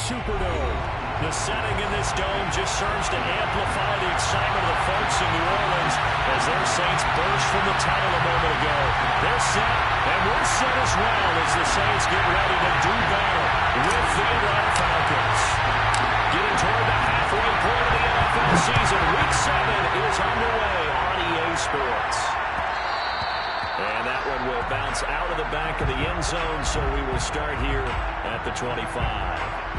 Superdome. The setting in this dome just serves to amplify the excitement of the folks in New Orleans as their Saints burst from the tunnel a moment ago. They're set, and we're set as well as the Saints get ready to do battle with the Atlanta Falcons. Getting toward the halfway point of the NFL season, Week 7 is underway on EA Sports. And that one will bounce out of the back of the end zone, so we will start here at the 25.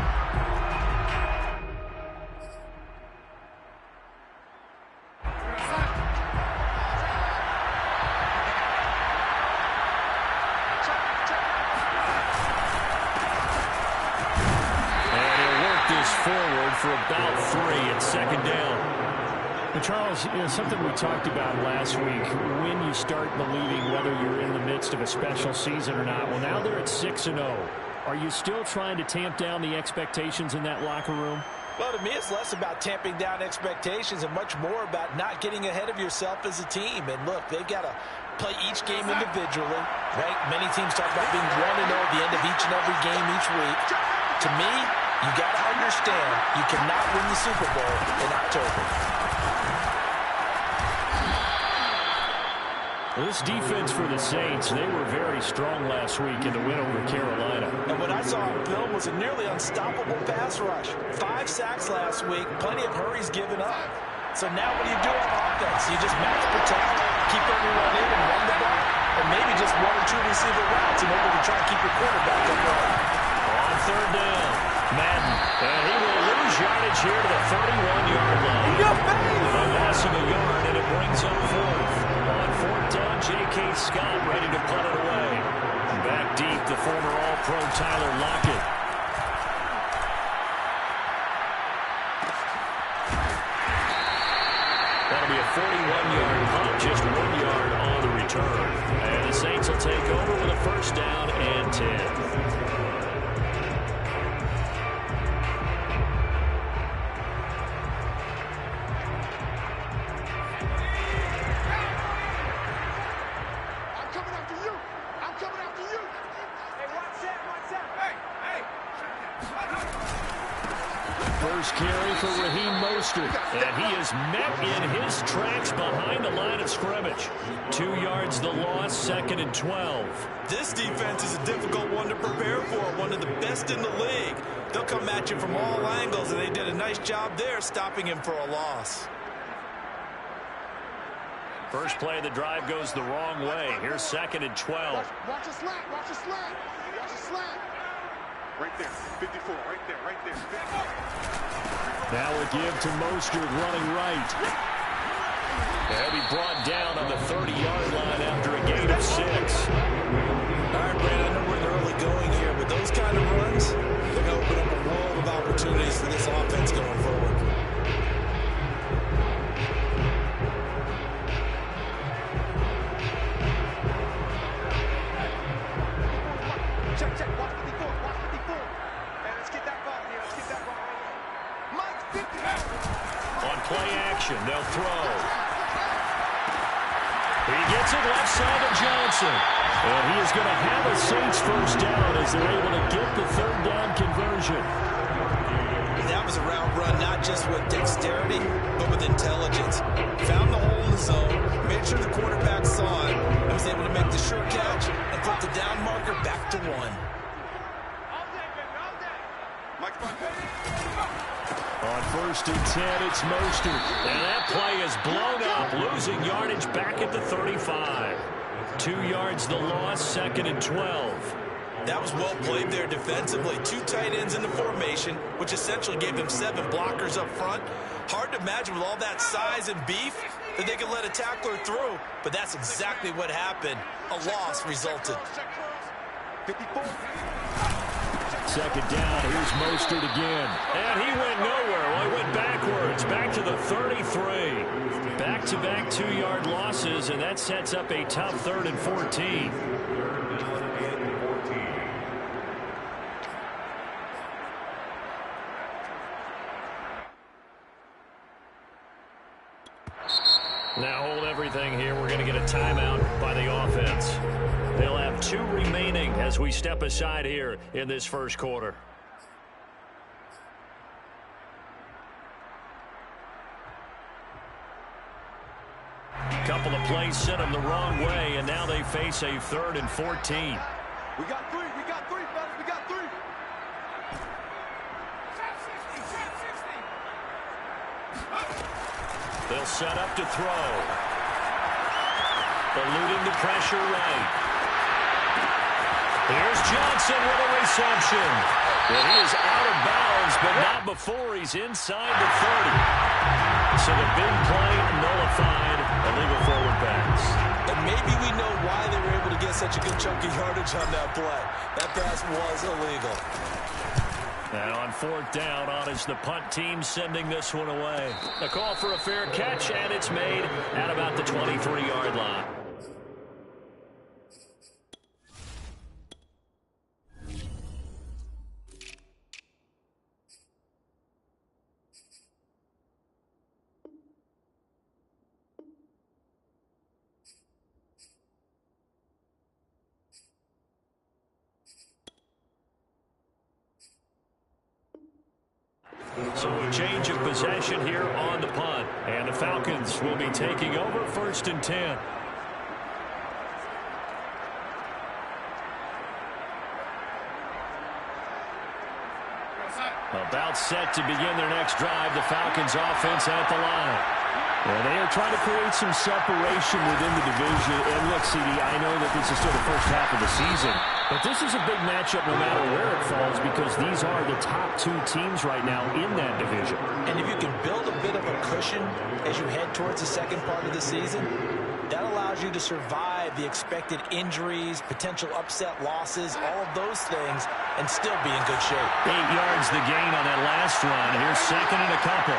Forward for about 3 at second down. And Charles, something we talked about last week, when you start believing whether you're in the midst of a special season or not. Well, now they're at 6-0. Are you still trying to tamp down the expectations in that locker room? Well, to me, it's less about tamping down expectations and much more about not getting ahead of yourself as a team. And look, they've got to play each game individually, right? Many teams talk about being 1-0 at the end of each and every game each week. To me, you got to understand you cannot win the Super Bowl in October. Well, this defense for the Saints, they were very strong last week in the win over Carolina. And what I saw on film was a nearly unstoppable pass rush. 5 sacks last week, plenty of hurries given up. So now what do you do on offense? You just max protect, keep everyone in and run the ball, or maybe just 1 or 2 receiver routes in order to try to keep your quarterback upright. On third down, Madden, and he will lose yardage here to the 31-yard line. A loss of a yard, and it brings up 4th. On 4th down, J.K. Scott ready to punt it away. Back deep, the former All-Pro Tyler Lockett. That'll be a 41-yard punt, just 1 yard on the return. And the Saints will take over with a first down and 10. First carry for Raheem Mostert, and he is met in his tracks behind the line of scrimmage. 2 yards the loss, 2nd and 12. This defense is a difficult one to prepare for, one of the best in the league. They'll come at you from all angles, and they did a nice job there stopping him for a loss. First play of the drive goes the wrong way. Here's 2nd and 12. Watch a slant, watch a slant, watch a slant. Right there, 54, right there, right there. 54. Now a give to Mostert running right. He'll be brought down on the 30-yard line after a gain of 6. All right, Brad, I know we're in the early going here, but those kind of runs, they're going to open up a world of opportunities for this offense going forward. Check, watch 54, watch 54. And let's get that ball here, let's get that ball right here. Mike 50. On play action, they'll throw. He gets it left side of Johnson. And he is going to have a Saints first down as they're able to get the 3rd down conversion. That was a route run, not just with dexterity, but with intelligence. Found the hole in the zone, made sure the quarterback saw it, and was able to make the sure catch and put the down marker back to 1. On 1st and 10, it's Mostert. And that play is blown up, losing yardage back at the 35. 2 yards the loss, 2nd and 12. That was well played there defensively. 2 tight ends in the formation, which essentially gave them 7 blockers up front. Hard to imagine with all that size and beef that they could let a tackler through, but that's exactly what happened. A loss resulted. 54. 2nd down, here's Mostert again. And he went nowhere. Well, he went backwards, back to the 33. Back-to-back 2-yard losses, and that sets up a tough 3rd and 14. Now hold everything here. We're going to get a timeout by the offense. They'll have 2 remaining as we step aside here in this first quarter. Couple of plays sent them the wrong way, and now they face a 3rd and 14. We got three, fellas, we got three. They'll set up to throw. Eluding the pressure right. Here's Johnson with a reception. Well, he is out of bounds, but not before he's inside the 30. So the big play nullified, illegal forward pass. And maybe we know why they were able to get such a good chunk of yardage on that play. That pass was illegal. And on 4th down, on is the punt team sending this one away. A call for a fair catch, and it's made at about the 23-yard line. So a change of possession here on the punt. And the Falcons will be taking over 1st and 10. About set to begin their next drive. The Falcons offense at the line. Well, they are trying to create some separation within the division. And look, CD, I know that this is still the first half of the season, but this is a big matchup no matter where it falls because these are the top 2 teams right now in that division. And if you can build a bit of a cushion as you head towards the second part of the season, that allows you to survive the expected injuries, potential upset losses, all of those things, and still be in good shape. 8 yards the gain on that last run. Here's 2nd and a couple.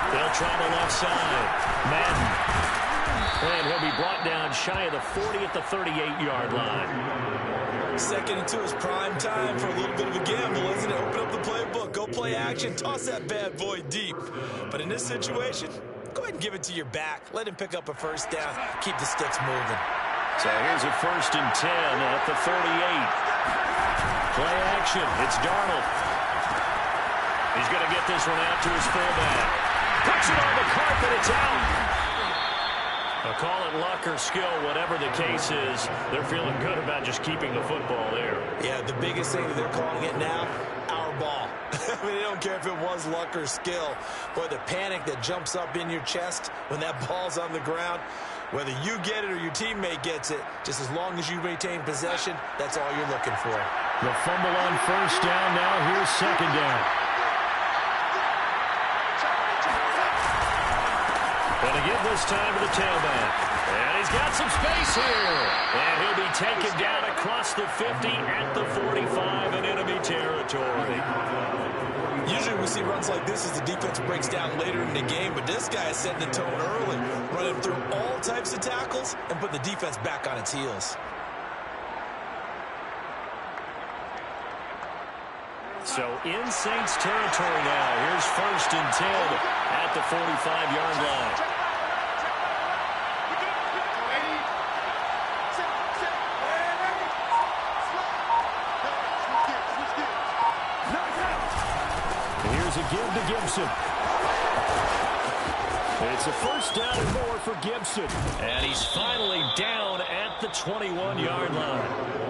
They'll try the left side. Madden. And he'll be brought down shy of the 40 at the 38-yard line. 2nd and 2 is prime time for a little bit of a gamble, isn't it? Open up the playbook, go play action, toss that bad boy deep. But in this situation, go ahead and give it to your back. Let him pick up a 1st down. Keep the sticks moving. So here's a 1st and 10 at the 38. Play action. It's Darnold. He's going to get this one out to his fullback. Puts it on the carpet. It's out. I'll call it luck or skill, whatever the case is. They're feeling good about just keeping the football there. Yeah, the biggest thing that they're calling it now, our ball. I mean, they don't care if it was luck or skill. Boy, the panic that jumps up in your chest when that ball's on the ground, whether you get it or your teammate gets it, just as long as you retain possession, that's all you're looking for. The fumble on 1st down. Now here's 2nd down. Going to give this time to the tailback. And he's got some space here. And he'll be taken down across the 50 at the 45 in enemy territory. Usually we see runs like this as the defense breaks down later in the game, but this guy is setting the tone early, running through all types of tackles and putting the defense back on its heels. So in Saints territory now. Here's 1st and 10 at the 45-yard line. Here's a give to Gibson. It's a 1st down and more for Gibson. And he's finally down at the 21-yard line.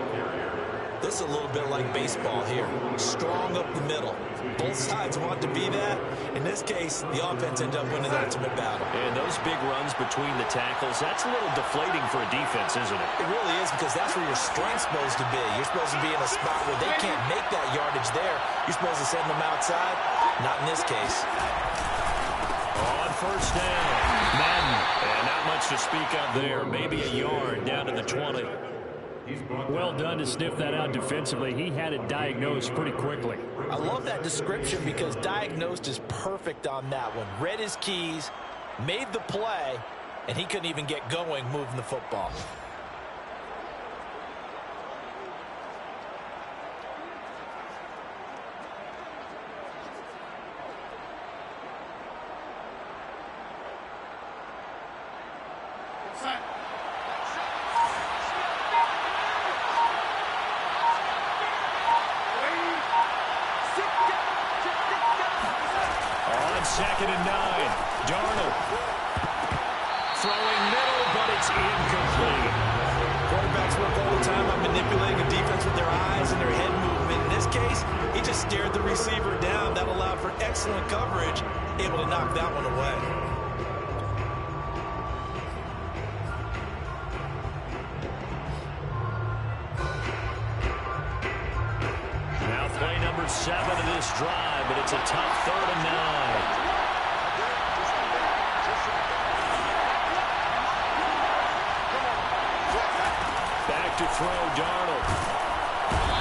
This is a little bit like baseball here. Strong up the middle. Both sides want to be that. In this case, the offense ended up winning the ultimate battle. And those big runs between the tackles, that's a little deflating for a defense, isn't it? It really is, because that's where your strength's supposed to be. You're supposed to be in a spot where they can't make that yardage there. You're supposed to send them outside. Not in this case. On 1st down, Madden. And not much to speak of there. Maybe a yard down to the 20. Well done to sniff that out defensively. He had it diagnosed pretty quickly. I love that description because diagnosed is perfect on that one. Read his keys, made the play, and he couldn't even get going moving the football. 2nd and 9. Darnold. Throwing middle, but it's incomplete. Quarterbacks work all the time on manipulating a defense with their eyes and their head movement. In this case, he just stared the receiver down. That allowed for excellent coverage, able to knock that one away. Now play number 7 of this drive, but it's a tough 3rd and 9. To throw, Darnold.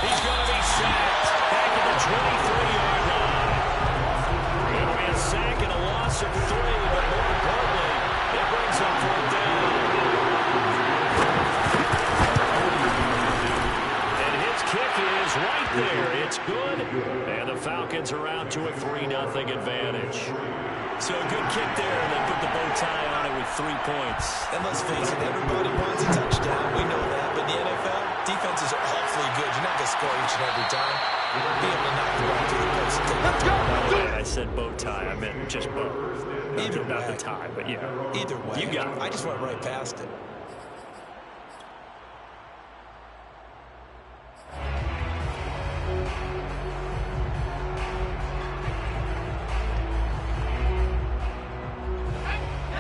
He's going to be sacked back at the 23-yard line. It'll be a sack and a loss of 3, but more importantly, it brings up 4th down. And his kick is right there. It's good, and the Falcons are out to a 3-0 advantage. So a good kick there, and they put the bow tie on it with 3 points. And let's face it, everybody wants a touchdown. We know that. But in the NFL, defenses are awfully good. You're not going to score each and every time. Be able to knock the ball to the post. Let's go. By the way, I said bow tie. I meant just bow. Either way. Not the tie, but yeah. Either way. You got it. I just went right past it.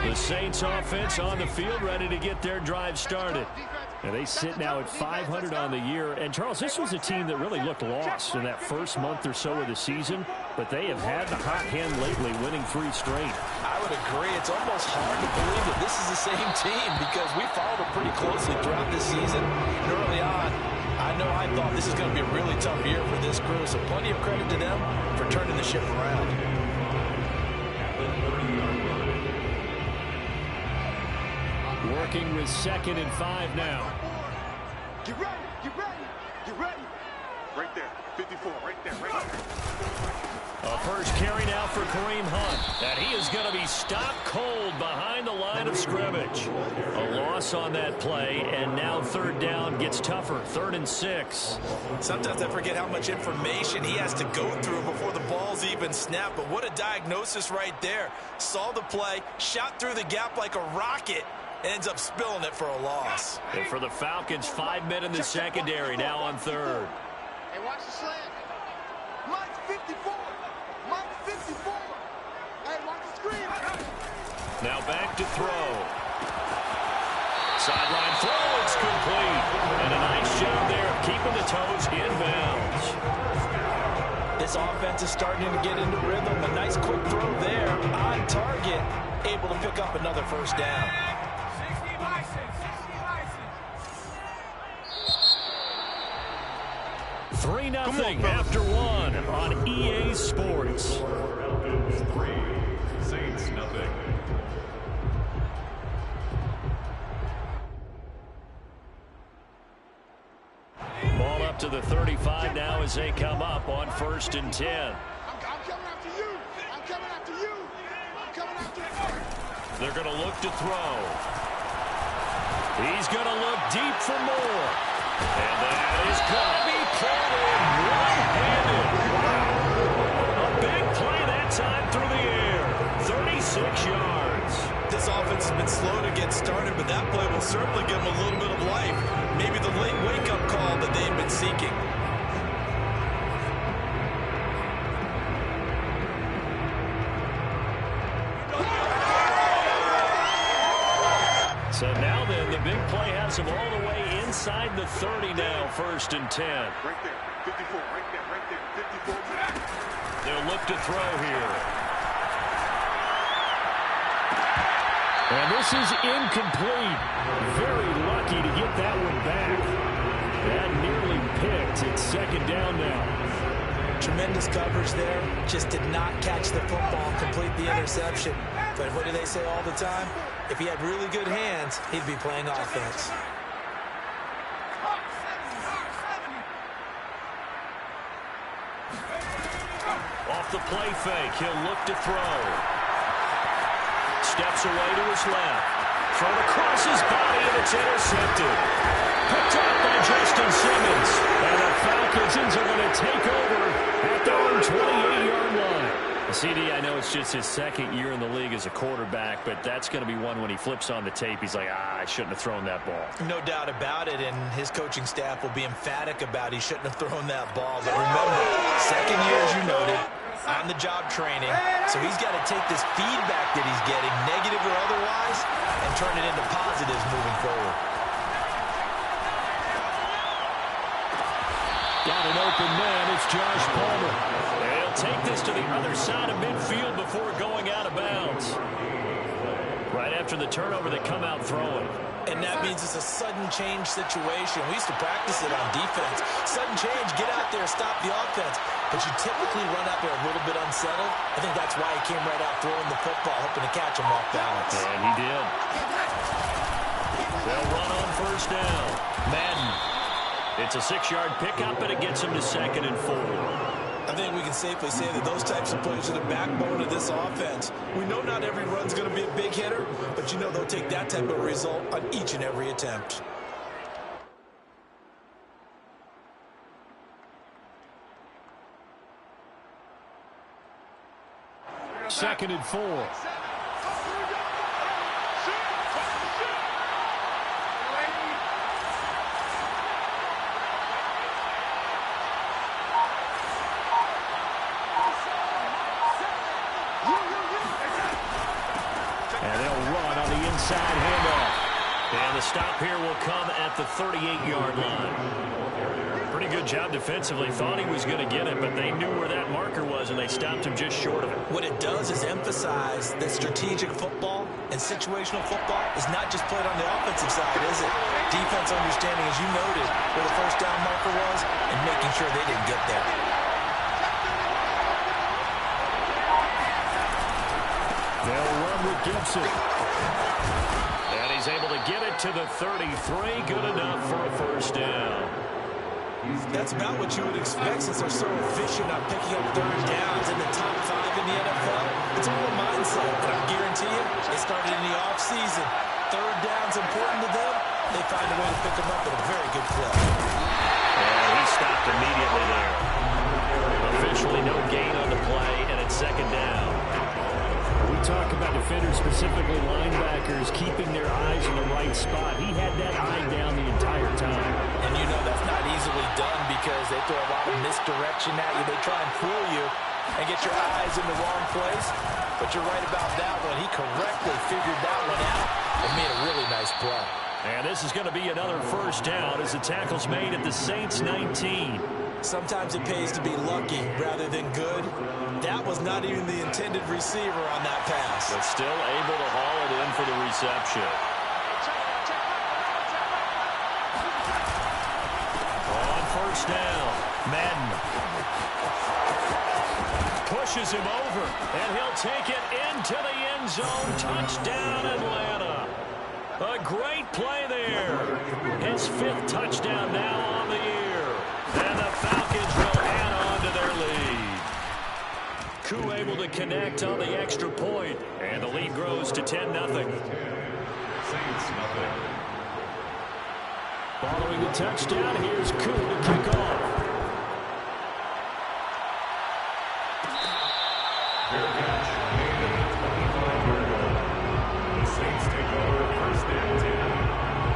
The Saints offense on the field, ready to get their drive started. And they sit now at 500 on the year. And, Charles, this was a team that really looked lost in that first month or so of the season, but they have had the hot hand lately, winning 3 straight. I would agree. It's almost hard to believe that this is the same team because we followed them pretty closely throughout this season. And early on, I thought this is going to be a really tough year for this crew, so plenty of credit to them for turning the ship around. Working with 2nd and 5 now. Get ready, get ready, get ready. Right there, 54, right there, right there. A first carry now for Kareem Hunt. And he is going to be stopped cold behind the line of scrimmage. A loss on that play, and now 3rd down gets tougher. 3rd and 6. Sometimes I forget how much information he has to go through before the ball's even snapped. But what a diagnosis right there. Saw the play, shot through the gap like a rocket, ends up spilling it for a loss. And for the Falcons, 5 men in the secondary now on 3rd. Hey, watch the slant. Mike's 54. Mike's 54. Hey, watch the screen. Now back to throw. Sideline throw, it's complete. And a nice job there of keeping the toes inbounds. This offense is starting to get into rhythm. A nice quick throw there on target. Able to pick up another 1st down. 3-0 after 1 on EA Sports. Falcons 3, Saints 0. Ball up to the 35 now as they come up on 1st and 10. I'm coming after you. I'm coming after you. I'm coming after you. They're going to look to throw. He's going to look deep for more. And that is going to be caught in one-handed. Wow. A big play that time through the air. 36 yards. This offense has been slow to get started, but that play will certainly give them a little bit of life. Maybe the late wake-up call that they've been seeking. So now then, the big play has them all the way inside the 30 now, 1st and 10. Right there, 54, right there, right there, 54. They'll look to throw here. And this is incomplete. Very lucky to get that one back. That nearly picked. It's 2nd down now. Tremendous coverage there. Just did not catch the football, complete the interception. But what do they say all the time? If he had really good hands, he'd be playing offense. Off the play fake, he'll look to throw. Steps away to his left. Thrown across his body, and it's intercepted. Picked up by Justin Simmons. And the Falcons are going to take over at their own 28-yard line. CD, I know it's just his second year in the league as a quarterback, but that's going to be one when he flips on the tape. He's like, I shouldn't have thrown that ball. No doubt about it, and his coaching staff will be emphatic about he shouldn't have thrown that ball. But remember, second year, as you noted, on-the-job training, so he's got to take this feedback that he's getting, negative or otherwise, and turn it into positives moving forward. Got an open man. It's Josh Palmer. They'll take this to the other side of midfield before going out of bounds. Right after the turnover, they come out throwing. And that means it's a sudden change situation. We used to practice it on defense. Sudden change, get out there, stop the offense. But you typically run out there a little bit unsettled. I think that's why he came right out throwing the football, hoping to catch him off balance. And he did. They'll run on first down. Madden. It's a 6-yard pickup, and it gets him to 2nd and 4. I think we can safely say that those types of plays are the backbone of this offense. We know not every run's going to be a big hitter, but you know they'll take that type of result on each and every attempt. Second and 4. Inside handoff. And the stop here will come at the 38-yard line. Pretty good job defensively. Thought he was going to get it, but they knew where that marker was, and they stopped him just short of it. What it does is emphasize that strategic football and situational football is not just played on the offensive side, is it? Defense understanding, as you noted, where the first down marker was and making sure they didn't get there. They'll run with Gibson. And he's able to get it to the 33. Good enough for a first down. That's about what you would expect since they're so efficient on picking up third downs in the top 5 in the NFL. It's all a mindset, and I guarantee you, it started in the offseason. Third down's important to them. They find a way to pick them up at a very good clip. And he stopped immediately there. Officially no gain on the play, and it's 2nd down. We talk about defenders, specifically linebackers, keeping their eyes in the right spot. He had that eye down the entire time. And you know that's not easily done because they throw a lot of misdirection at you. They try and fool you and get your eyes in the wrong place. But you're right about that one. He correctly figured that one out and made a really nice play. And this is going to be another first down as the tackle's made at the Saints 19. Sometimes it pays to be lucky rather than good. That was not even the intended receiver on that pass. But still able to haul it in for the reception. On first down, Madden pushes him over, and he'll take it into the end zone. Touchdown, Atlanta. A great play there. His 5th touchdown now on the year. And the Falcons will add on to their lead. Koo able to connect on the extra point, and the lead grows to 10-0. Saints nothing. Following the touchdown, here's Koo to kick off. Fair catch made at the 25-yard line. The Saints take over 1st and 10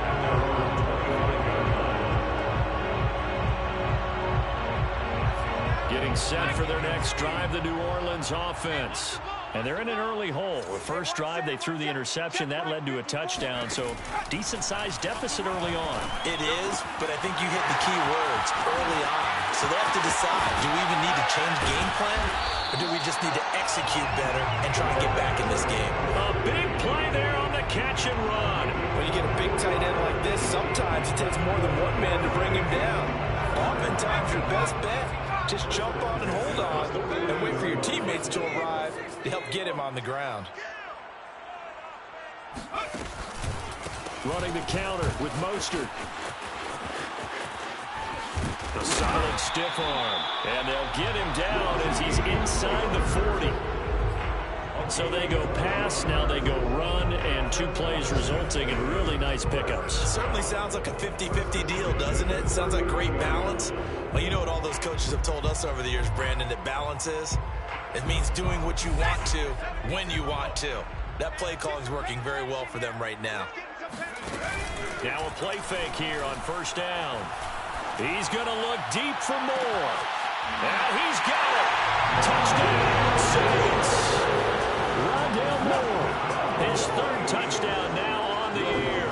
at their own 25-yard line. Getting set for their next drive, the New Orleans offense. And they're in an early hole. The first drive, they threw the interception. That led to a touchdown, so decent-sized deficit early on. It is, but I think you hit the key words early on. So they have to decide, do we even need to change game plan, or do we just need to execute better and try and get back in this game? A big play there on the catch and run. When you get a big tight end like this, sometimes it takes more than one man to bring him down. Oftentimes, your best bet, just jump on and hold on and wait for your teammates to arrive to help get him on the ground. Running the counter with Mostert. A solid stiff arm. And they'll get him down as he's inside the 40. So they go pass, now they go run, and 2 plays resulting in really nice pickups. Certainly sounds like a 50-50 deal, doesn't it? Sounds like great balance. Well, you know what all those coaches have told us over the years, Brandon, that balance is? It means doing what you want to when you want to. That play calling is working very well for them right now. Now a play fake here on first down. He's going to look deep for more. And he's got it. Touchdown, Saints. Rondale Moore, his third touchdown now on the year.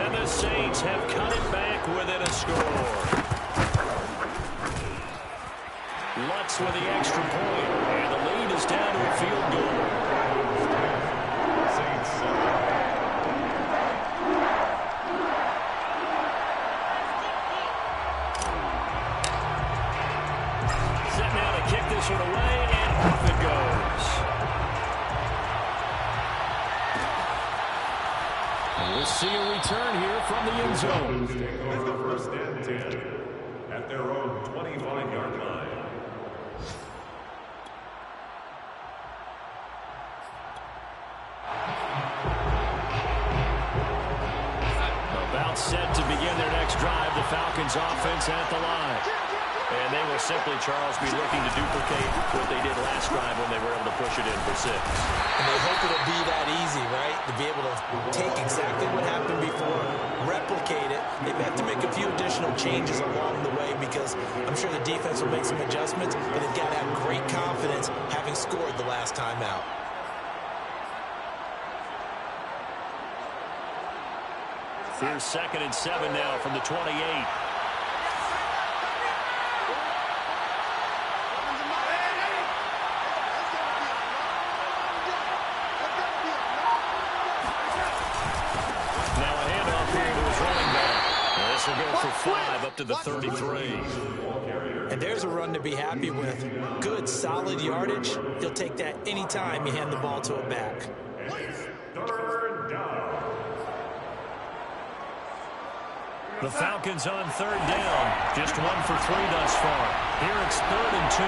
And the Saints have cut it back within a score. Lutz with the extra point, and the lead is down to a field goal. Saints. Set now to kick this one away, and off it goes. And we'll see a return here from the end zone. Take over first and 10 at their own 25-yard line. About set to begin their next drive, the Falcons offense at the line. And they will simply, Charles, be looking to duplicate what they did last drive when they were able to push it in for 6. And they hope it'll be that easy, right? To be able to take exactly what happened before, replicate it. They may have to make a few additional changes along the way because I'm sure the defense will make some adjustments, but they've got to have great confidence having scored the last time out. Here's 2nd and 7 now from the 28. Now a handoff here to his running back. This will go for 5 up to the 33. And there's a run to be happy with. Good, solid yardage. He'll take that anytime you hand the ball to a back. Third down. The Falcons on 3rd down. Just 1 for 3 thus far. Here it's 3rd and 2.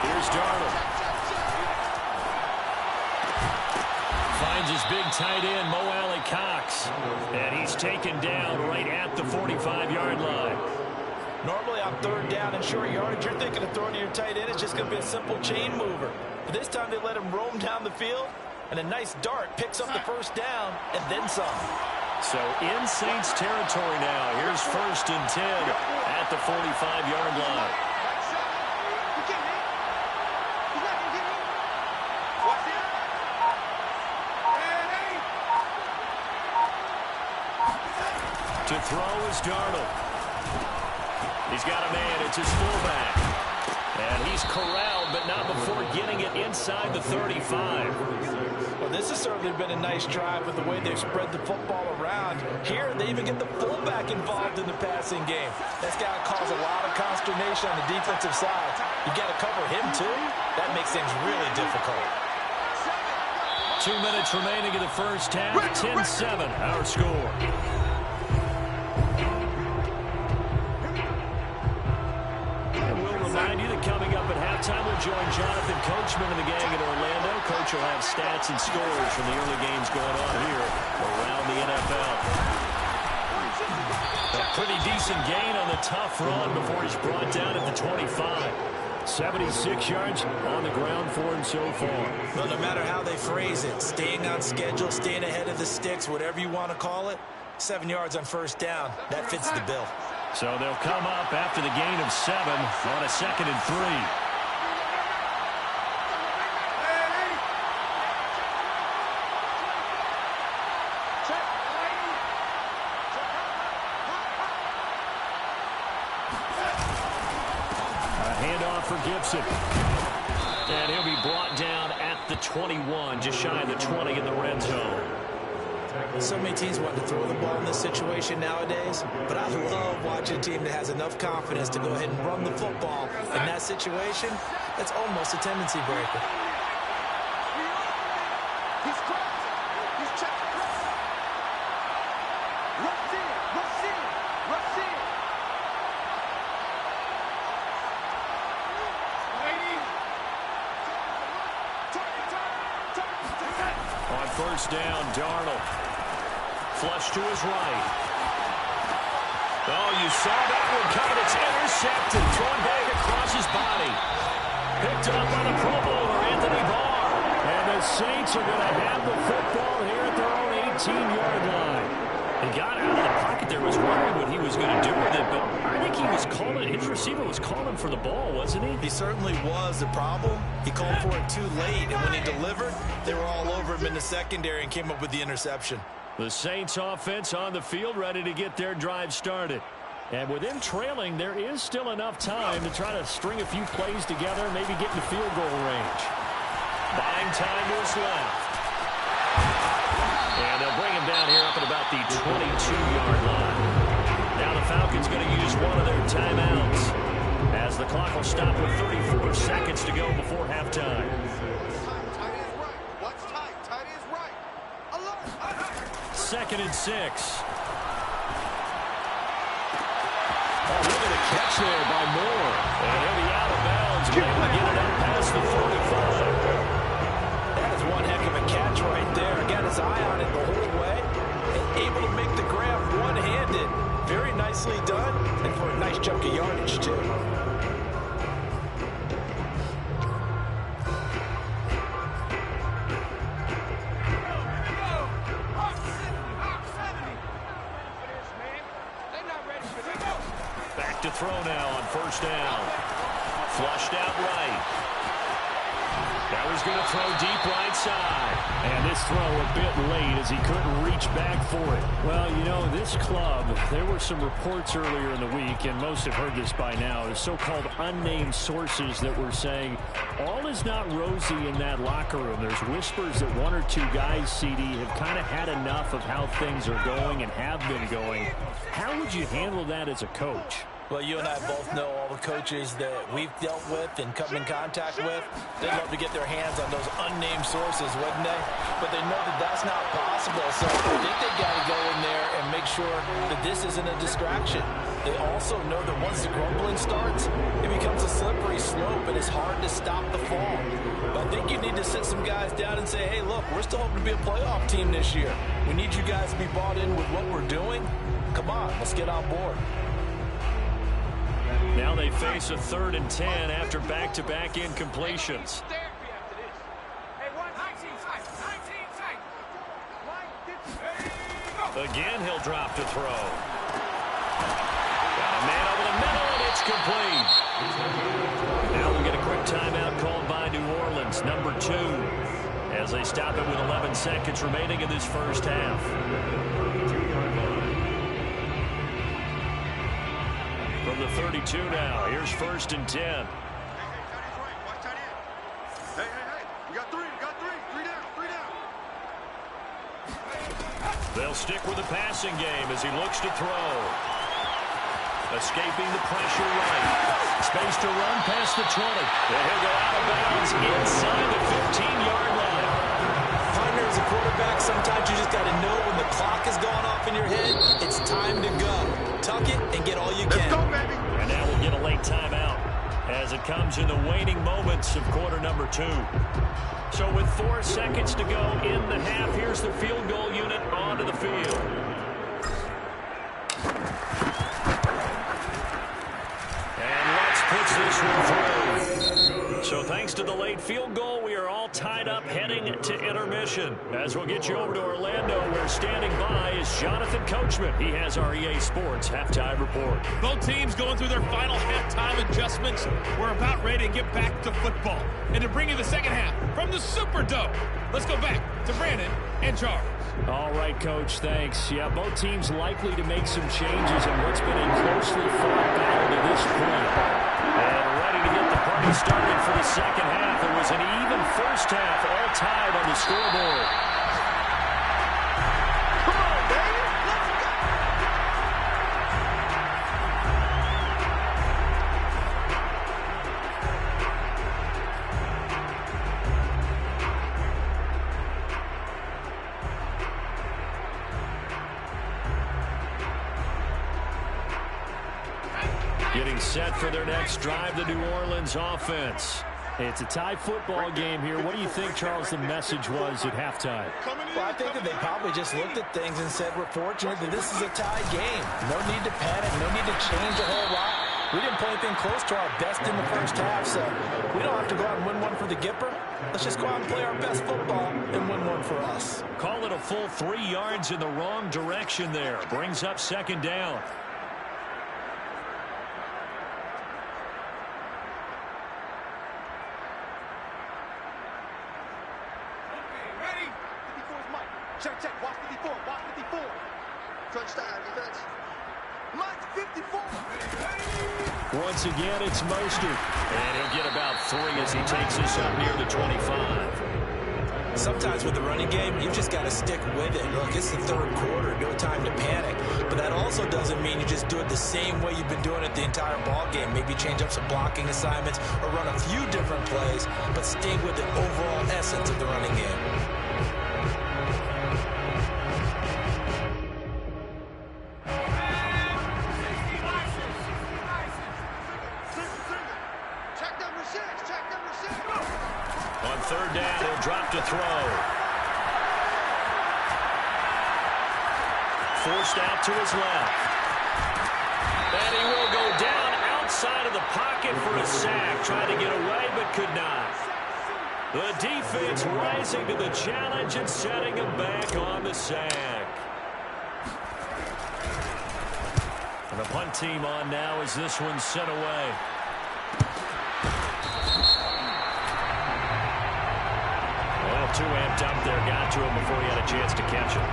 Here's Darnold. Finds his big tight end, Mo Alley-Cox. And he's taken down right at the 45-yard line. Normally on 3rd down and short yardage, you're thinking of throwing to your tight end. It's just going to be a simple chain mover. But this time they let him roam down the field. And a nice dart picks up the first down and then some. So in Saints territory now. Here's 1st and 10 at the 45-yard line. To throw is Darnold. He's got a man. It's his fullback. And he's corralled, but not before getting it inside the 35. Well, this has certainly been a nice drive with the way they've spread the football around. Here, they even get the fullback involved in the passing game. That's got to cause a lot of consternation on the defensive side. You got to cover him, too. That makes things really difficult. 2 minutes remaining in the first half. 10-7, our score. Remind you that coming up at halftime, we'll join Jonathan Coachman and the gang in Orlando. Coach will have stats and scores from the early games going on here around the NFL. A pretty decent gain on the tough run before he's brought down at the 25. 76 yards on the ground for him so far. Well, no matter how they phrase it, staying on schedule, staying ahead of the sticks, whatever you want to call it, 7 yards on first down, that fits the bill. So they'll come up after the gain of 7 on a 2nd and 3. A handoff for Gibson. And he'll be brought down at the 21, just shy of the 20 in the red zone. So many teams want to throw the ball in this situation nowadays, but I love watching a team that has enough confidence to go ahead and run the football. In that situation, that's almost a tendency breaker. He's crossed. He's checked across. Rush in. Rush in. Rush in. On first down, Darnold. Flush to his right. Oh, you saw that one coming. It's intercepted, thrown back across his body. Picked up by the Pro Bowler, Anthony Barr. And the Saints are going to have the football here at their own 18-yard line. He got out of the pocket there, was wondering what he was going to do with it, but I think he was calling, his receiver was calling for the ball, wasn't he? He certainly was. The problem, he called for it too late, and when he delivered, they were all over him in the secondary and came up with the interception. The Saints offense on the field, ready to get their drive started. And with them trailing, there is still enough time to try to string a few plays together and maybe get in the field goal range. Buying time to his left. And they'll bring him down here up at about the 22-yard line. Now the Falcons going to use one of their timeouts as the clock will stop with 34 seconds to go before halftime. Tight is right. What's tight? Tight is right. Alert. 2nd and 6. Oh, look at the catch there by Moore. And he'll be out of bounds, but able to get it up past the 45. That is one heck of a catch right there. Got his eye on it the whole way. And able to make the grab one-handed. Very nicely done. And for a nice chunk of yardage, too. Back to throw now on 1st down. Flushed out right. That was going to throw deep right side. And this throw a bit late as he couldn't reach back for it. Well, you know, this club, there were some reports earlier in the week, and most have heard this by now, the so-called unnamed sources that were saying all is not rosy in that locker room. There's whispers that 1 or 2 guys, CD, have kind of had enough of how things are going and have been going. How would you handle that as a coach? Well, you and I both know all the coaches that we've dealt with and come in contact with. They'd love to get their hands on those unnamed sources, wouldn't they? But they know that that's not possible, so I think they've got to go in there and make sure that this isn't a distraction. They also know that once the grumbling starts, it becomes a slippery slope, and it's hard to stop the fall. But I think you need to sit some guys down and say, hey, look, we're still hoping to be a playoff team this year. We need you guys to be bought in with what we're doing. Come on, let's get on board. Now they face a 3rd and 10 after back-to-back incompletions. Again, he'll drop to throw. Got a man over the middle, and it's complete. Now we'll get a quick timeout called by New Orleans, number 2, as they stop it with 11 seconds remaining in this first half. From the 32 now, here's 1st and 10. Hey, tight is right. Watch tight end. Hey. We got 3. We got 3. 3 down. 3 down. They'll stick with the passing game as he looks to throw. Escaping the pressure right. Space to run past the 20. And he'll go out of bounds inside the 15-yard line. Partner, as a quarterback, sometimes you just got to know when the clock has gone off in your head, it's time to go. Tuck it and get all you can. Let's go, baby. And now we'll get a late timeout as it comes in the waning moments of quarter number 2. So with 4 seconds to go in the half, here's the field goal unit onto the field. And Lutz puts this one through. So thanks to the late field goal, we are all tied up heading to intermission. As we'll get you over to Orlando, where standing by is Jonathan Coachman. He has our EA Sports halftime report. Both teams going through their final halftime adjustments. We're about ready to get back to football. And to bring you the second half from the Superdome, let's go back to Brandon and Charles. All right, Coach, thanks. Yeah, both teams likely to make some changes in what's been a closely fought battle to this point. And ready to get the party started for the second half. It was an even first half, all tied on the scoreboard. Come on, baby. Let's go. Getting set for their next drive, the New Orleans offense. It's a tie football game here. What do you think, Charles, the message was at halftime? Well, I think that they probably just looked at things and said, we're fortunate that this is a tie game. No need to panic. No need to change a whole lot. We didn't play anything close to our best in the first half, so we don't have to go out and win one for the Gipper. Let's just go out and play our best football and win one for us. Call it a full 3 yards in the wrong direction there. Brings up second down. Check, check. Watch 54. Watch 54. Crunch down, defense. Mike 54. Once again, it's Mostert. And he'll get about 3 as he takes us up near the 25. Sometimes with the running game, you've just got to stick with it. Look, it's the third quarter. No time to panic. But that also doesn't mean you just do it the same way you've been doing it the entire ball game. Maybe change up some blocking assignments or run a few different plays, but stay with the overall essence of the running game. On third down, he'll drop to throw. Forced out to his left. And he will go down outside of the pocket for a sack. Tried to get away, but could not. The defense rising to the challenge and setting him back on the sack. And the punt team on now as this one's sent away. Too amped up there, got to him before he had a chance to catch him.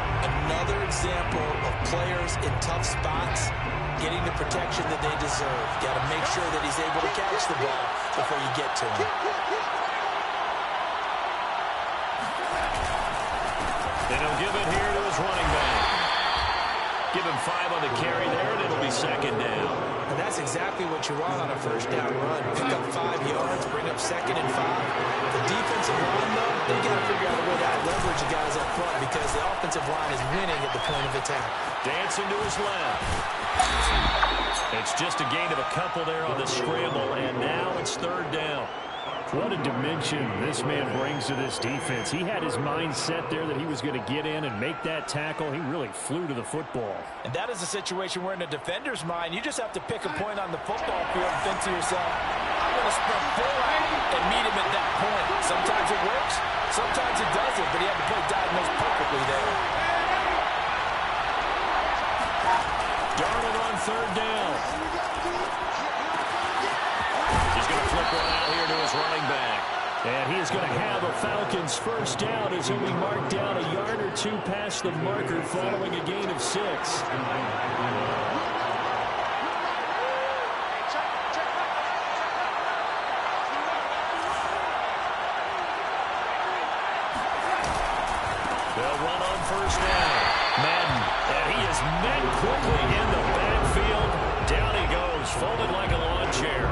Another example of players in tough spots getting the protection that they deserve. Got to make sure that he's able to catch the ball before you get to him. And he'll give it here to his running back. Give him 5 on the carry there, and it'll be second down. And that's exactly what you want on a first down run. Pick up 5 yards, bring up second and 5. The defensive line, though, they got to figure out a way to leverage the guys up front because the offensive line is winning at the point of attack. Dancing to his left. It's just a gain of a couple there on the scramble, and now it's third down. What a dimension this man brings to this defense. He had his mind set there that he was going to get in and make that tackle. He really flew to the football. And that is a situation where in a defender's mind, you just have to pick a point on the football field and think to yourself, I'm going to sprint forward and meet him at that point. Sometimes it works, sometimes it doesn't, but he had to play diagnosed perfectly there. Darnold on third down. He's going to flip one out here to his running back. And he is going to have a Falcons first down as he'll be marked down a yard or 2 past the marker following a gain of 6. They'll run on first down. Madden, and he is met quickly in the backfield. Down he goes, folded like a lawn chair.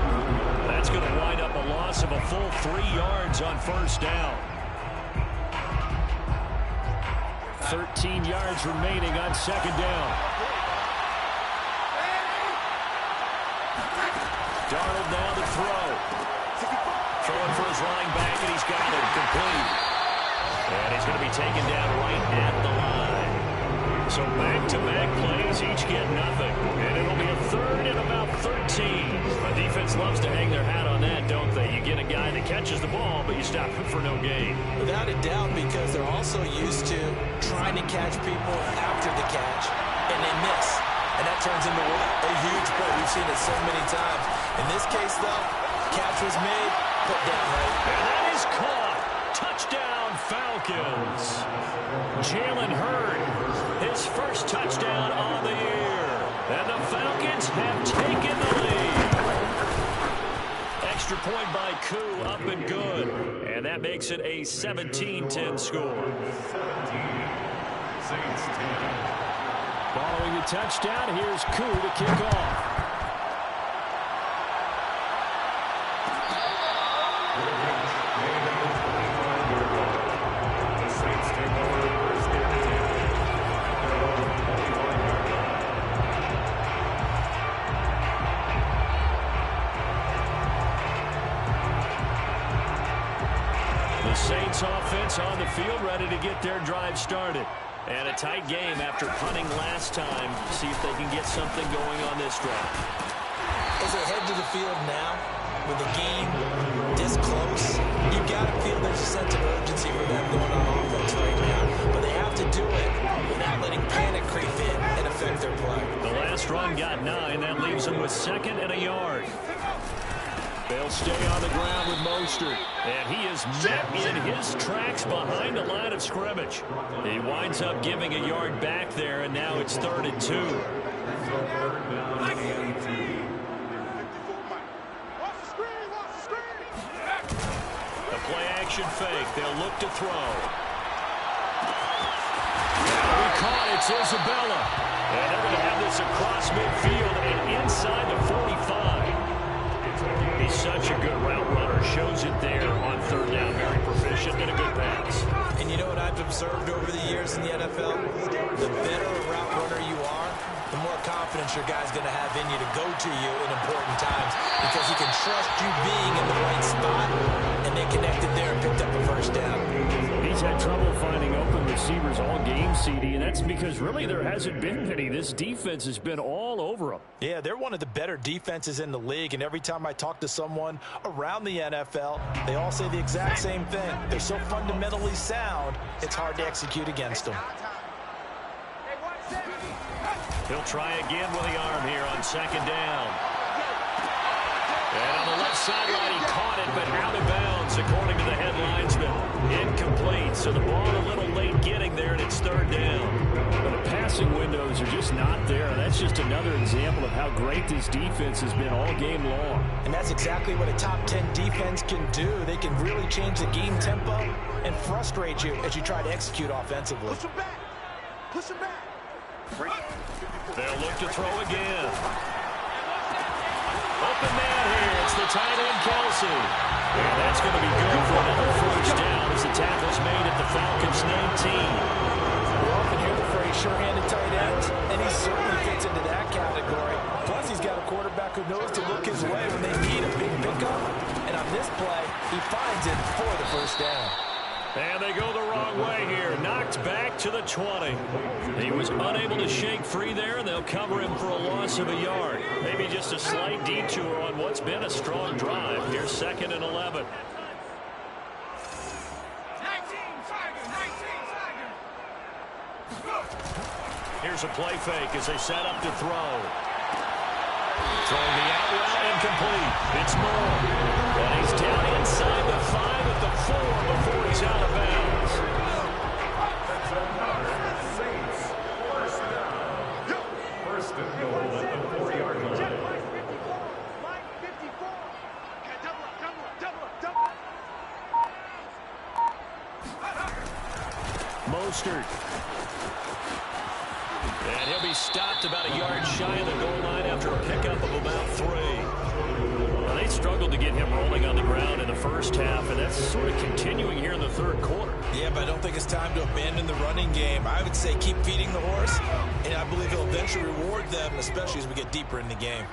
That's going to wind up a loss of a full 3 yards on first down. 13 yards remaining on second down. Darnold now to throw. Throwing for his running back, and he's got it complete. And he's going to be taken down right at the line. So back-to-back plays, each get nothing. And it'll be a third and about 13. The defense loves to hang their hat on that, don't they? You get a guy that catches the ball, but you stop him for no gain. Without a doubt, because they're also used to trying to catch people after the catch, and they miss. And that turns into a huge play. We've seen it so many times. In this case, though, catch was made, put down right. And that is caught. Touchdown, Falcons. Jalen Hurd, his first touchdown on the year. And the Falcons have taken the lead. Extra point by Koo, up and good. And that makes it a 17-10 score. 17, Saints 10. Following the touchdown, here's Koo to kick off. The Saints take over first and 10. Falcons offense on the field, ready to get their drive started. And a tight game after punting last time. See if they can get something going on this drive. As they head to the field now, with the game this close, you got to feel there's a sense of urgency for them going on offense right now. But they have to do it without letting panic creep in and affect their play. The last run got 9. That leaves them with 2nd and a yard. They'll stay on the ground with Mostert. And he is met in his tracks behind the line of scrimmage. He winds up giving a yard back there, and now it's 3rd and 2. The play-action fake. They'll look to throw. Now we caught it. It's Isabella. And they're going to have this across midfield and inside the 45. He's such a good route runner. Shows it there on 3rd down. Very proficient and a good pass. And you know what I've observed over the years in the NFL? The better a route runner you are, the more confidence your guy's going to have in you to go to you in important times because he can trust you being in the right spot, and they connected there and picked up a 1st down. He's had trouble finding open receivers all game, CD, and that's because really there hasn't been many. This defense has been all over them. Yeah, they're one of the better defenses in the league, and every time I talk to someone around the NFL, they all say the exact same thing. They're so fundamentally sound, it's hard to execute against them. He'll try again with the arm here on 2nd down. And on the left sideline, he caught it, but out of bounds, according to the head linesman. Incomplete, so the ball a little late getting there, and it's 3rd down. But the passing windows are just not there. That's just another example of how great this defense has been all game long. And that's exactly what a top 10 defense can do. They can really change the game tempo and frustrate you as you try to execute offensively. Push him back. Push him back. They'll look to throw again. Open man here. It's the tight end, Kelsey. And that's going to be good for another 1st down as the tackle's made at the Falcons' 19. We often hear the phrase sure-handed tight ends, and he certainly fits into that category. Plus, he's got a quarterback who knows to look his way when they need a big pickup. And on this play, he finds it for the 1st down. And they go the wrong way here. Knocked back to the 20. He was unable to shake free there, and they'll cover him for a loss of a yard. Maybe just a slight detour on what's been a strong drive. Here's 2nd and 11. Here's a play fake as they set up to throw. Throwing the out route, incomplete. It's Moore. And he's down inside the 5 at the 4 before he's out of bounds. Saints, 1st down. 1st and goal at the 4-yard line. Line 54. Okay, double up. Mostert. And he'll be stopped about a yard shy of the goal line after a pickup of about 3. Well, they struggled to get him rolling on the ground in the 1st half, and that's sort of continuing here in the 3rd quarter. Yeah, but I don't think it's time to abandon the running game. I would say keep feeding the horse, and I believe he'll eventually reward them, especially as we get deeper in the game.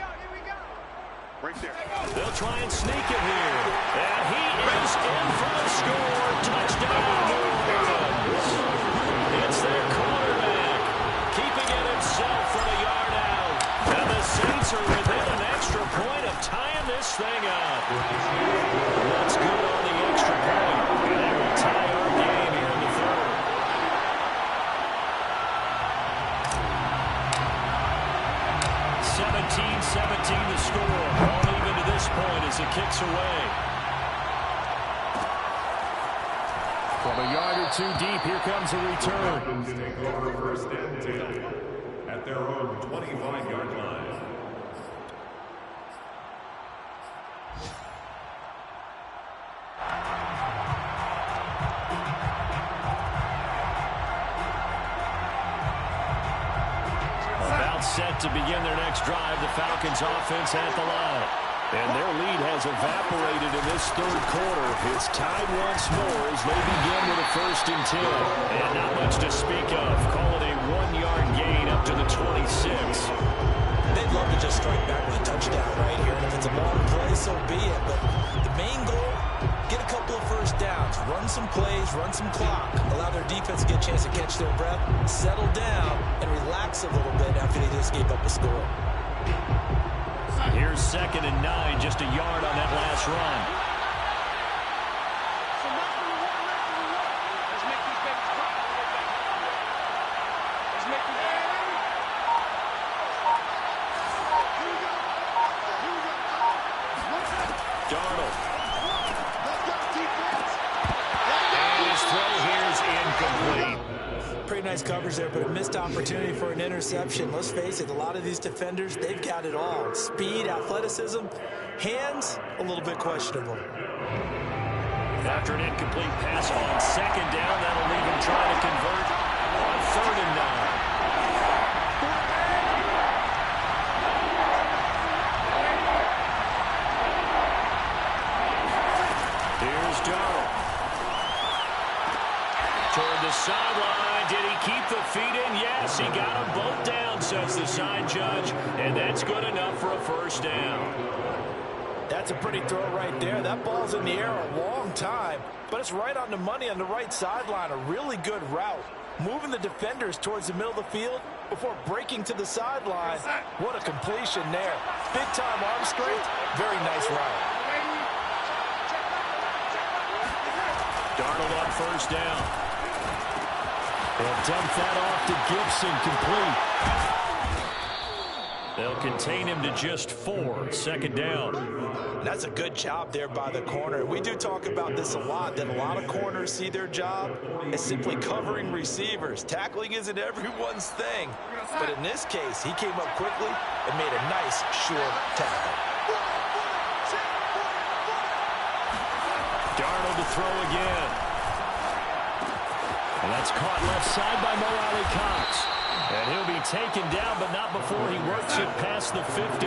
Right there. They'll try and sneak it here. And he is in for the score. Touchdown, New Orleans. It's their quarterback, keeping it himself from a yard out. And the Saints are within an extra point of tying this thing up. That's good on the extra point. And they will tie our game here in the 3rd. (17-17) the score. All even to this point as it kicks away. From a yard or 2 deep, here comes a return. Falcons take over 1st and 10 at their own 25-yard line. About set to begin their next drive, the Falcons offense at the line. And their lead has evaporated in this 3rd quarter. It's tied once more as they begin with a 1st and 10. And not much to speak of. Call it a 1-yard gain up to the 26. They'd love to just strike back with a touchdown right here. And if it's a long play, so be it. But the main goal, get a couple of first downs, run some plays, run some clock, allow their defense to get a chance to catch their breath, settle down, and relax a little bit after they just gave up a score. Here's 2nd and 9, just a yard on that last run. Nice coverage there, but a missed opportunity for an interception. Let's face it, a lot of these defenders, they've got it all. Speed, athleticism, hands, a little bit questionable. After an incomplete pass on 2nd down, that'll leave him trying to convert on 3rd and 9. Here's Darnold. Toward the sideline. Did he keep the feet in? Yes, he got them both down, says the side judge, and that's good enough for a first down. That's a pretty throw right there. That ball's in the air a long time, but it's right on the money on the right sideline. A really good route. Moving the defenders towards the middle of the field before breaking to the sideline. What a completion there. Big-time arm strength. Very nice route. Darnold on first down. They'll dump that off to Gibson, complete. They'll contain him to just 4, 2nd down. And that's a good job there by the corner. We do talk about this a lot, that a lot of corners see their job as simply covering receivers. Tackling isn't everyone's thing. But in this case, he came up quickly and made a nice, short tackle. Darnold to throw again. And that's caught left side by Mo Alley-Cox. And he'll be taken down, but not before he works it past the 50.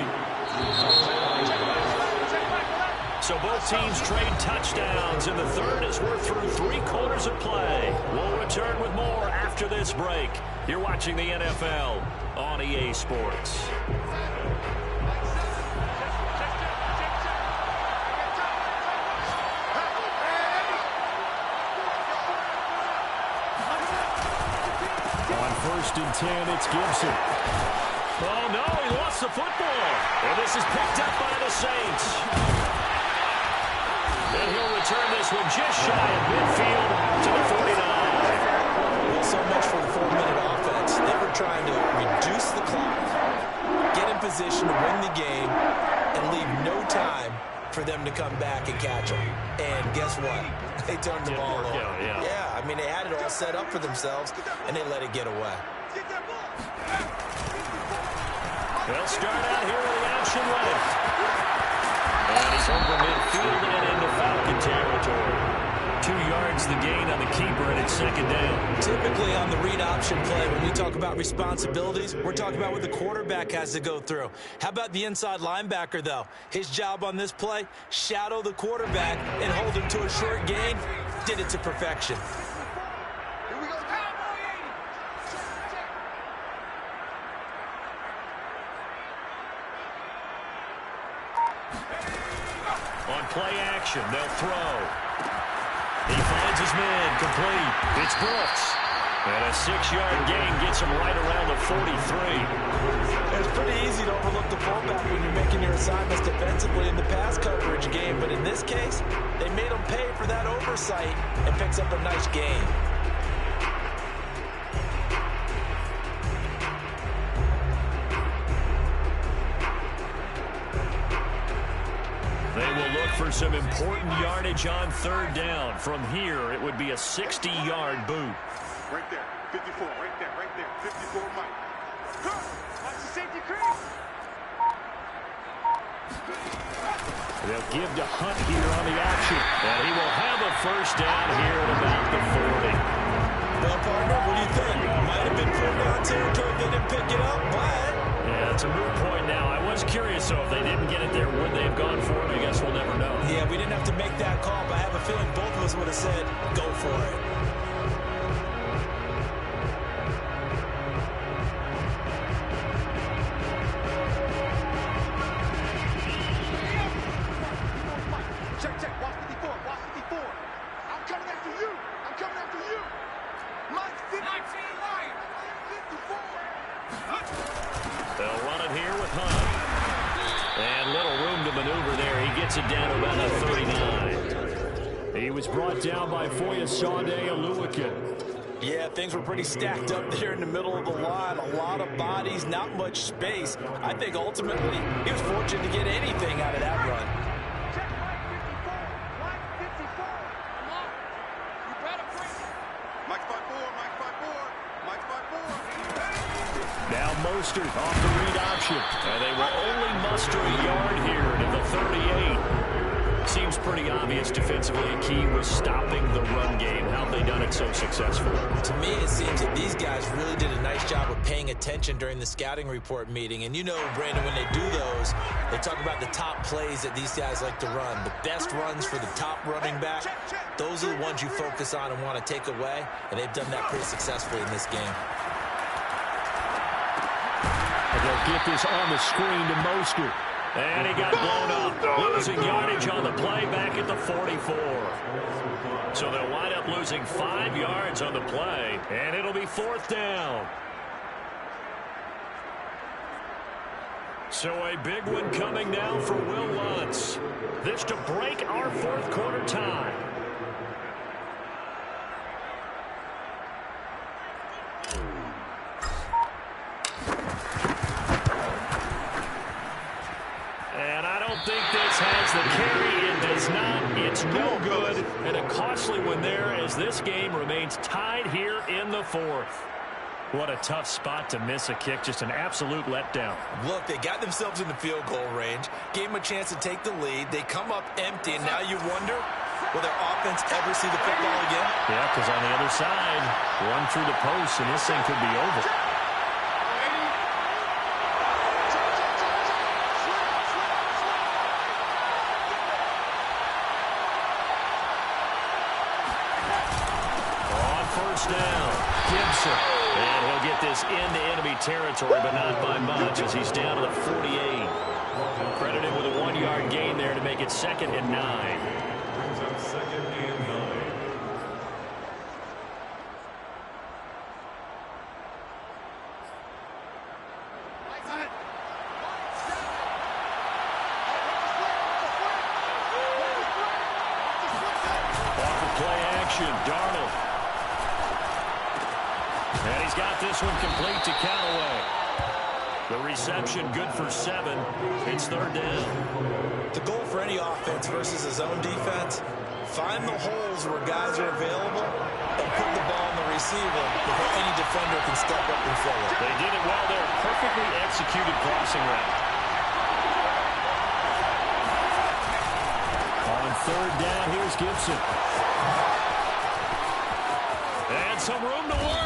So both teams trade touchdowns, and the third as we're through 3 quarters of play. We'll return with more after this break. You're watching the NFL on EA Sports. First and 10, it's Gibson. Oh, no, he lost the football. And this is picked up by the Saints. And he'll return this one just shy of midfield to the 49. Well, so much for the 4-minute offense. They were trying to reduce the clock, get in position to win the game, and leave no time for them to come back and catch them. And guess what? They turned the ball over. Yeah, I mean, they had it all set up for themselves, and they let it get away. They'll start out here with the option left. And he's over midfield and into Falcon territory. 2 yards the gain on the keeper, and it's 2nd down. Typically on the read option play, when we talk about responsibilities, we're talking about what the quarterback has to go through. How about the inside linebacker, though? His job on this play, shadow the quarterback and hold him to a short gain. Did it to perfection. On play action, they'll throw. He finds his man, complete. It's Brooks. And a 6-yard gain gets him right around the 43. It's pretty easy to overlook the fullback when you're making your assignments defensively in the pass coverage game. But in this case, they made him pay for that oversight and picks up a nice gain. They will look for some important yardage on 3rd down. From here, it would be a 60-yard boot. Right there, 54, right there, 54, Mike. Watch the safety crease. They'll give to Hunt here on the action. And he will have a first down here at about the 40. Well, partner, what do you think? Might have been 4-down territory if they didn't pick it up, but... Yeah, it's a moot point now. I was curious, though, if they didn't get it there, would they have gone for it? I guess we'll never know. Yeah, we didn't have to make that call, but I have a feeling both of us would have said, go for it. punt. And little room to maneuver there. He gets it down to about the 39. He was brought down by Foyesade Oluwakin. Yeah, things were pretty stacked up there in the middle of the line. A lot of bodies, not much space. I think ultimately he was fortunate to get anything out of that run. Check line 54. Come on. You better bring it. Mike's by 4. Mike's by 4. Mike's by 4. Now Mostert off the read option. And they will only muster a yard here to the 38. Seems pretty obvious defensively. A key was stopping the run game. How have they done it so successfully? To me, it seems that these guys really did a nice job of paying attention during the scouting report meeting. And you know, Brandon, when they do those, they talk about the top plays that these guys like to run. The best runs for the top running back, those are the ones you focus on and want to take away. And they've done that pretty successfully in this game. And they'll get this on the screen to Mostert. And he got blown up, losing yardage on the play back at the 44. So they'll wind up losing 5 yards on the play, and it'll be 4th down. So a big one coming now for Will Lutz. This to break our 4th quarter tie. And I don't think this has the carry. It does not. It's no good. And a costly one there as this game remains tied here in the 4th. What a tough spot to miss a kick. Just an absolute letdown. Look, they got themselves in the field goal range, gave them a chance to take the lead. They come up empty, and now you wonder, will their offense ever see the football again? Yeah, because on the other side, run through the post, and this thing could be over. Down, Gibson, and he'll get this into enemy territory, but not by much as he's down to the 48. Credited with a 1-yard gain there to make it 2nd and 9. Brings up 2nd and 9. Off of play action, Darnold. And he's got this one complete to Callaway. The reception good for 7. It's 3rd down. The goal for any offense versus his own defense, find the holes where guys are available and put the ball on the receiver before any defender can step up and fill it. They did it well there. Perfectly executed crossing route. On 3rd down, here's Gibson. And some room to work.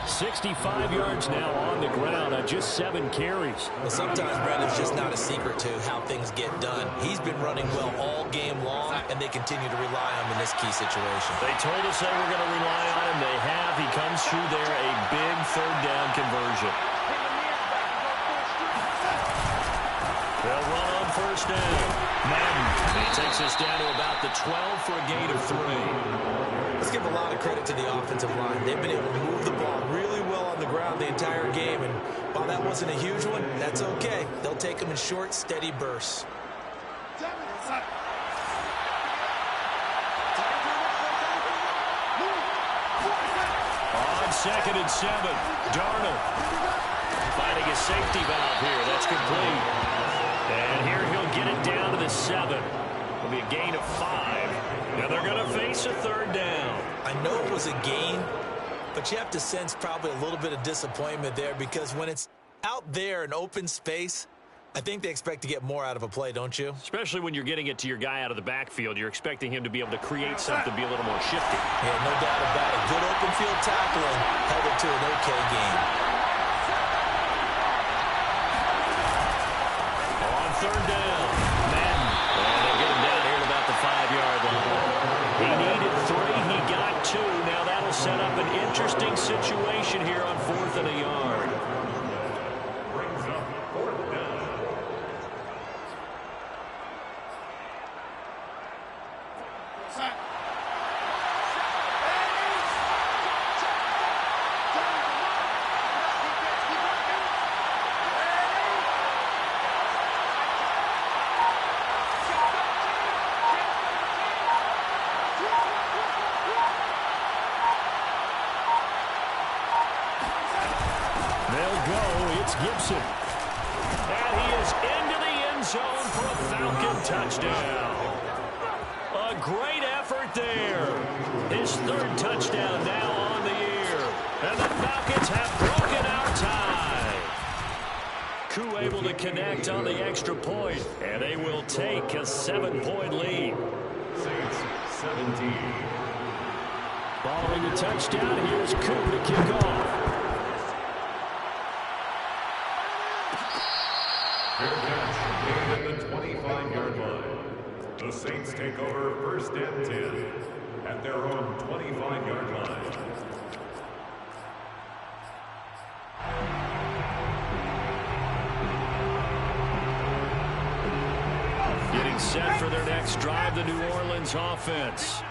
65 yards now on the ground on just 7 carries. Well, sometimes, Brandon, it's just not a secret to how things get done. He's been running well all game long, and they continue to rely on him in this key situation. They told us they were going to rely on him. They have. He comes through there, a big 3rd down conversion. They'll run on 1st down. Madden, he takes us down to about the 12 for a gain of 3. Let's give a lot of credit to the offensive line. They've been able to move the ball really well on the ground the entire game, and while that wasn't a huge one, that's okay. They'll take them in short, steady bursts. On 2nd and 7, Darnold finding a safety valve here. That's complete. And here he'll get it down to the 7. It'll be a gain of 5. And they're going to face a 3rd down. I know it was a gain, but you have to sense probably a little bit of disappointment there because when it's out there in open space, I think they expect to get more out of a play, don't you? Especially when you're getting it to your guy out of the backfield. You're expecting him to be able to create something, be a little more shifty. Yeah, no doubt about it. Good open field tackling held it to an okay game. On 3rd down, Madden. And they'll get him down here at about the 5-yard line. He needed 3. He got 2. Now that'll set up an interesting situation here on 4th and a yard. Brings up 4th down. They'll go. It's Gibson. And he is into the end zone for a Falcon touchdown. A great effort there. His third touchdown now on the year. And the Falcons have broken our tie. Koo able to connect on the extra point, and they will take a 7-point lead. Saints 17. Following the touchdown, here's Koo to kick off. Fair catch made at the 25-yard line. The Saints take over first and 10 at their own 25-yard line. Getting set for their next drive, the New Orleans offense.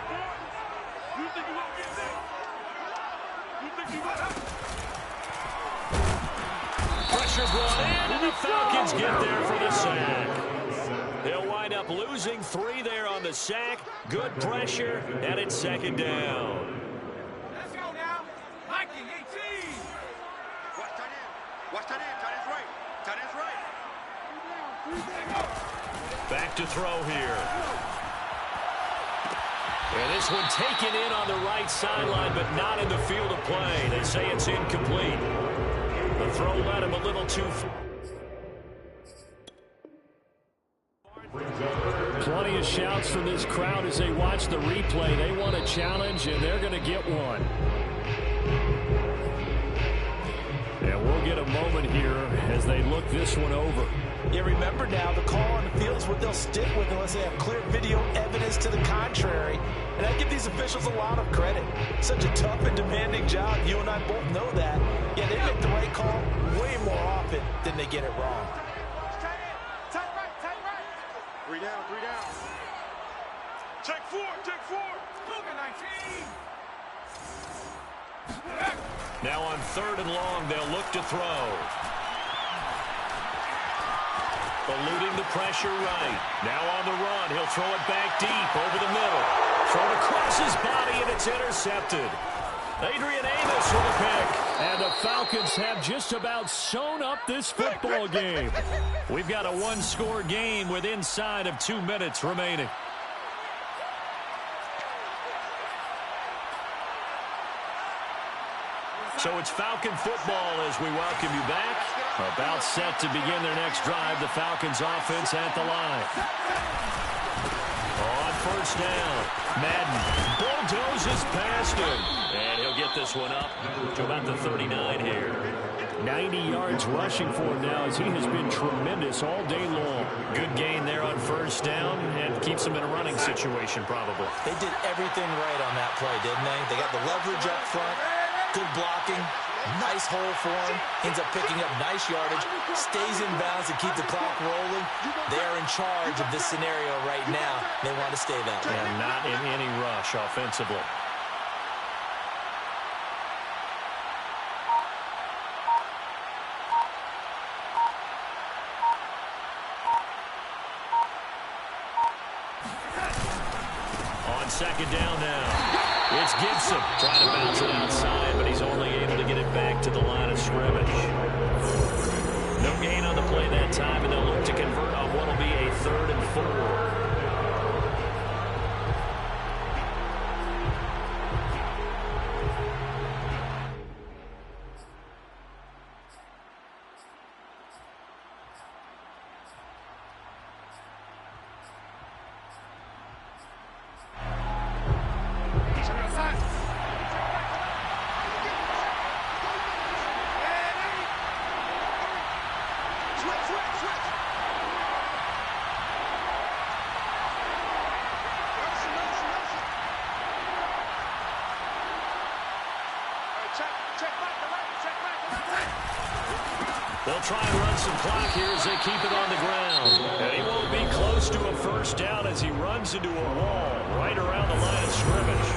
Pressure brought in, and the Falcons get there for the sack. They'll wind up losing 3 there on the sack. Good pressure, and it's second down. Let's go now. Mikey, 18. Watch tight end. Watch tight end. Tight end's right. Tight end's right. Back to throw here. And this one taken in on the right sideline, but not in the field of play. They say it's incomplete. The throw led him a little too far. Plenty of shouts from this crowd as they watch the replay. They want a challenge, and they're going to get one. And we'll get a moment here as they look this one over. Yeah, remember now, the call on the field is what they'll stick with unless they have clear video evidence to the contrary. And I give these officials a lot of credit. Such a tough and demanding job. You and I both know that. Yeah, they make the right call way more often than they get it wrong. Tight right, tight right. 3 down, 3 down. Check 4, check 4. Moving 19. Now on 3rd and long, they'll look to throw. Eluding the pressure right. Now on the run, he'll throw it back deep over the middle. Thrown across his body, and it's intercepted. Adrian Amos with a pick. And the Falcons have just about sewn up this football game. We've got a 1-score game with inside of 2 minutes remaining. So it's Falcon football as we welcome you back. About set to begin their next drive. The Falcons offense at the line. On 1st down, Madden bulldozes past him. And he'll get this one up to about the 39 here. 90 yards rushing for him now as he has been tremendous all day long. Good gain there on 1st down and keeps him in a running situation probably. They did everything right on that play, didn't they? They got the leverage up front, good blocking, nice hole for him, ends up picking up nice yardage, stays in bounds to keep the clock rolling. They are in charge of this scenario right now. They want to stay that way. And not in any rush offensively. On 2nd down now. It's Gibson trying to bounce it outside, but he's only able to get it back to the line of scrimmage. No gain on the play that time, and they'll look to convert on what will be a 3rd and 4. They'll try and run some clock here as they keep it on the ground. And he won't be close to a 1st down as he runs into a wall right around the line of scrimmage.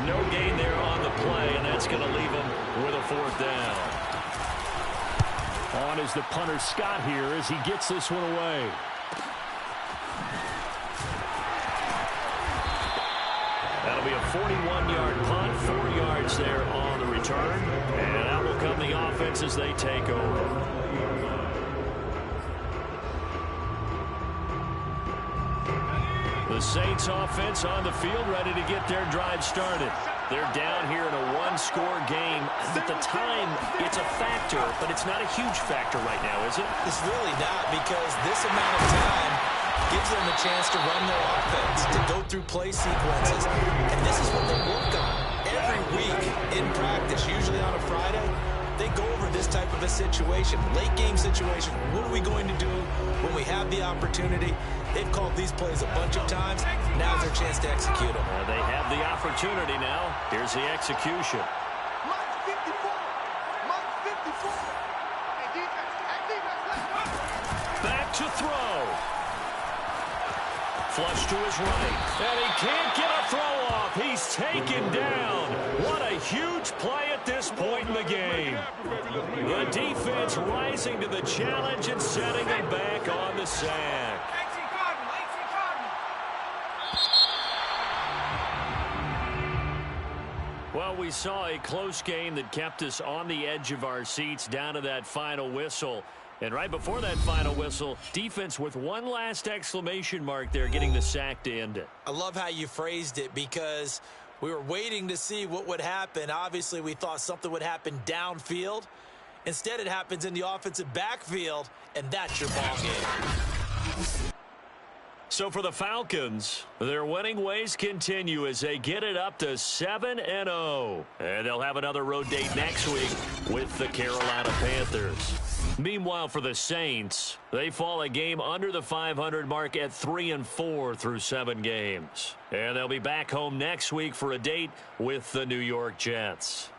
No gain there on the play, and that's going to leave him with a 4th down. On is the punter Scott here as he gets this one away. That'll be a 41-yard punt, 4 yards there on the return. And out will come the offense as they take over. The Saints offense on the field ready to get their drive started. They're down here in a one-score game. At the time, it's a factor, but it's not a huge factor right now, is it? It's really not, because this amount of time gives them a chance to run their offense, to go through play sequences. And this is what they work on every week in practice, usually on a Friday. They go over this type of a situation, late game situation. What are we going to do when we have the opportunity? They've called these plays a bunch of times. Now's their chance to execute them. They have the opportunity now. Here's the execution. Mark 54. Mark 54. Hey, defense. Hey, defense. Let's go. Back to throw. Flush to his right. And he can't get a throw off. He's taken down. What a huge play at this point in the game. The defense rising to the challenge and setting him back on the sack. Well, we saw a close game that kept us on the edge of our seats down to that final whistle. And right before that final whistle, defense with one last exclamation mark there, getting the sack to end it. I love how you phrased it, because we were waiting to see what would happen. Obviously, we thought something would happen downfield. Instead, it happens in the offensive backfield, and that's your ball game. So for the Falcons, their winning ways continue as they get it up to 7-0. And they'll have another road date next week with the Carolina Panthers. Meanwhile, for the Saints, they fall a game under the 500 mark at 3-4 through 7 games. And they'll be back home next week for a date with the New York Jets.